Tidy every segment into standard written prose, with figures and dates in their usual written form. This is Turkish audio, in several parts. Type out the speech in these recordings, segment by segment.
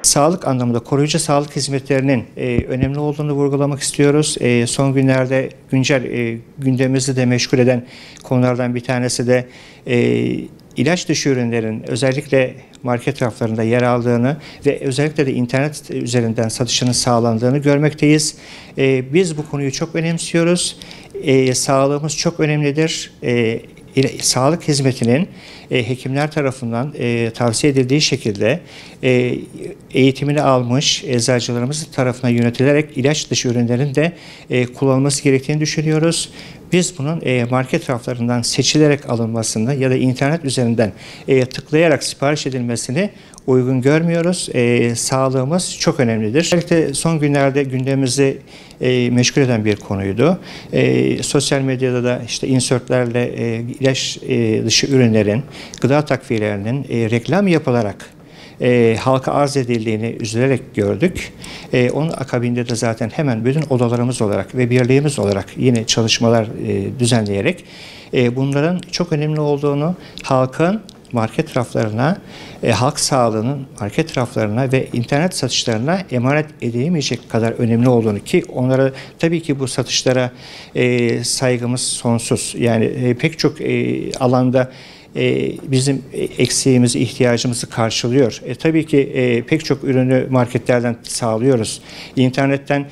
Sağlık anlamında koruyucu sağlık hizmetlerinin önemli olduğunu vurgulamak istiyoruz. Son günlerde güncel gündemimizi de meşgul eden konulardan bir tanesi de ilaç dışı ürünlerin özellikle market raflarında yer aldığını ve özellikle de internet üzerinden satışının sağlandığını görmekteyiz. Biz bu konuyu çok önemsiyoruz. Sağlığımız çok önemlidir. Sağlık hizmetinin hekimler tarafından tavsiye edildiği şekilde eğitimini almış eczacılarımız tarafından yönetilerek ilaç dışı ürünlerin de kullanılması gerektiğini düşünüyoruz. Biz bunun market raflarından seçilerek alınmasını ya da internet üzerinden tıklayarak sipariş edilmesini uygun görmüyoruz. Sağlığımız çok önemlidir. Özellikle son günlerde gündemimizi meşgul eden bir konuydu. Sosyal medyada da işte insertlerle ilaç dışı ürünlerin, gıda takviyelerinin reklam yapılarak halka arz edildiğini üzülerek gördük. Onun akabinde de zaten hemen bütün odalarımız olarak ve birliğimiz olarak yine çalışmalar düzenleyerek bunların çok önemli olduğunu, halkın market raflarına, halk sağlığının market raflarına ve internet satışlarına emanet edilemeyecek kadar önemli olduğunu, ki onlara tabii ki bu satışlara saygımız sonsuz. Yani pek çok alanda bizim eksiğimizi, ihtiyacımızı karşılıyor. Tabii ki pek çok ürünü marketlerden sağlıyoruz. İnternetten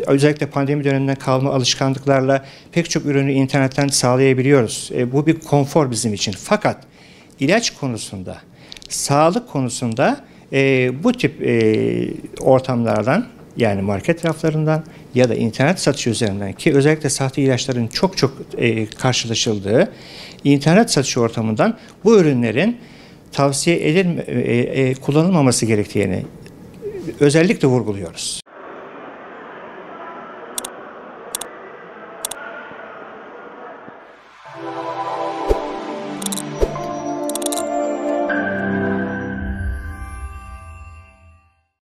özellikle pandemi döneminden kalma alışkanlıklarla pek çok ürünü internetten sağlayabiliyoruz. Bu bir konfor bizim için. Fakat ilaç konusunda, sağlık konusunda bu tip ortamlardan, yani market raflarından ya da internet satışı üzerinden, ki özellikle sahte ilaçların çok karşılaşıldığı internet satışı ortamından bu ürünlerin tavsiye kullanılmaması gerektiğini özellikle vurguluyoruz.